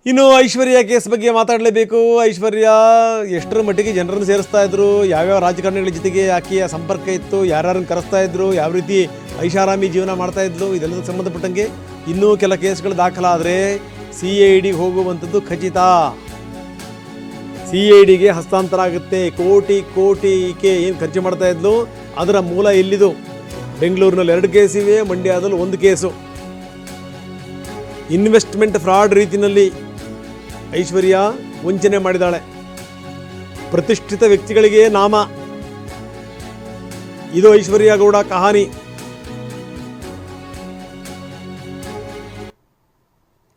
ಇನ್ನು ಐಶ್ವರ್ಯ ಕೇಸ್ ಬಗ್ಗೆ ಮಾತಾಡಲೇಬೇಕು. ಐಶ್ವರ್ಯ ಎಷ್ಟರ ಮಟ್ಟಿಗೆ ಜನರನ್ನು ಸೇರಿಸ್ತಾ ಇದ್ರು, ಯಾವ್ಯಾವ ರಾಜಕಾರಣಿಗಳ ಜೊತೆಗೆ ಆಕೆಯ ಸಂಪರ್ಕ ಇತ್ತು, ಯಾರ್ಯಾರನ್ನು ಕರೆಸ್ತಾ ಇದ್ರು, ಯಾವ ರೀತಿ ಐಷಾರಾಮಿ ಜೀವನ ಮಾಡ್ತಾ ಇದ್ಲು, ಇದೆಲ್ಲದಕ್ಕೆ ಸಂಬಂಧಪಟ್ಟಂಗೆ ಇನ್ನೂ ಕೆಲ ಕೇಸ್ಗಳು ದಾಖಲಾದರೆ CIDಗೆ ಹೋಗುವಂಥದ್ದು ಖಚಿತ. CIDಗೆ ಹಸ್ತಾಂತರ ಆಗುತ್ತೆ. ಕೋಟಿ ಕೋಟಿ ಈಕೆ ಏನು ಖರ್ಚು ಮಾಡ್ತಾ ಇದ್ಲು ಅದರ ಮೂಲ ಎಲ್ಲಿದು? ಬೆಂಗಳೂರಿನಲ್ಲಿ 2 ಕೇಸ್ ಇವೆ, ಮಂಡ್ಯದಲ್ಲಿ 1 ಕೇಸು. ಇನ್ವೆಸ್ಟ್ಮೆಂಟ್ ಫ್ರಾಡ್ ರೀತಿಯಲ್ಲಿ ಐಶ್ವರ್ಯ ವಂಚನೆ ಮಾಡಿದ್ದಾಳೆ. ಪ್ರತಿಷ್ಠಿತ ವ್ಯಕ್ತಿಗಳಿಗೆ ನಾಮ. ಇದು ಐಶ್ವರ್ಯ ಗೌಡ ಕಹಾನಿ.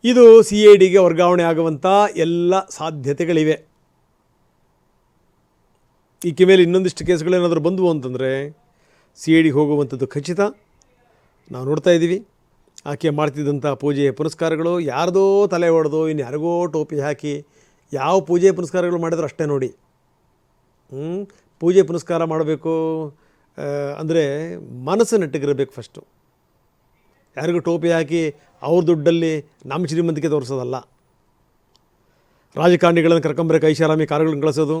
ಇದು CIDಗೆ ವರ್ಗಾವಣೆ ಆಗುವಂಥ ಎಲ್ಲ ಸಾಧ್ಯತೆಗಳಿವೆ. ಈಕೆ ಮೇಲೆ ಇನ್ನೊಂದಿಷ್ಟು ಕೇಸ್ಗಳೇನಾದರೂ ಬಂದವು ಅಂತಂದರೆ CIDಗೆ ಹೋಗುವಂಥದ್ದು ಖಚಿತ. ನಾವು ನೋಡ್ತಾ ಇದ್ದೀವಿ ಆಕೆ ಮಾಡ್ತಿದ್ದಂಥ ಪೂಜೆ ಪುನಸ್ಕಾರಗಳು ಯಾರ್ದೋ ತಲೆ ಹೊಡೆದು ಇನ್ನು ಯಾರಿಗೋ ಟೋಪಿ ಹಾಕಿ ಯಾವ ಪೂಜೆ ಪುನಸ್ಕಾರಗಳು ಮಾಡಿದ್ರು ಅಷ್ಟೇ ನೋಡಿ. ಪೂಜೆ ಪುನಸ್ಕಾರ ಮಾಡಬೇಕು ಅಂದರೆ ಮನಸ್ಸು ನೆಟ್ಟಗಿರಬೇಕು ಫಸ್ಟು. ಯಾರಿಗೂ ಟೋಪಿ ಹಾಕಿ ಅವ್ರ ದುಡ್ಡಲ್ಲಿ ನಮ್ಮ ಶ್ರೀಮಂತಿಕೆ ತೋರಿಸೋದಲ್ಲ. ರಾಜಕಾರಣಿಗಳನ್ನು ಕರ್ಕೊಂಬರಕ್ಕೆ ಐಷಾರಾಮಿ ಕಾರುಗಳನ್ನು ಕಳಿಸೋದು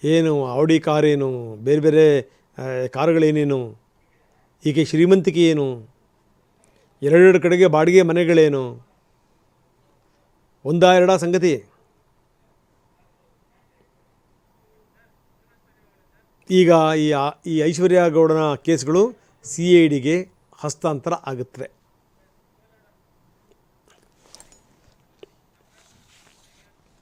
ಏನು, ಔಡಿ ಕಾರೇನು, ಬೇರೆ ಬೇರೆ ಕಾರುಗಳೇನೇನು, ಈಕೆ ಶ್ರೀಮಂತಿಕೆ ಏನು, 2 ಕಡೆಗೆ ಬಾಡಿಗೆ ಮನೆಗಳೇನು, 1-2 ಸಂಗತಿ. ಈಗ ಈ ಐಶ್ವರ್ಯ ಗೌಡನ ಕೇಸ್ಗಳು CIDಗೆ ಹಸ್ತಾಂತರ ಆಗುತ್ತವೆ.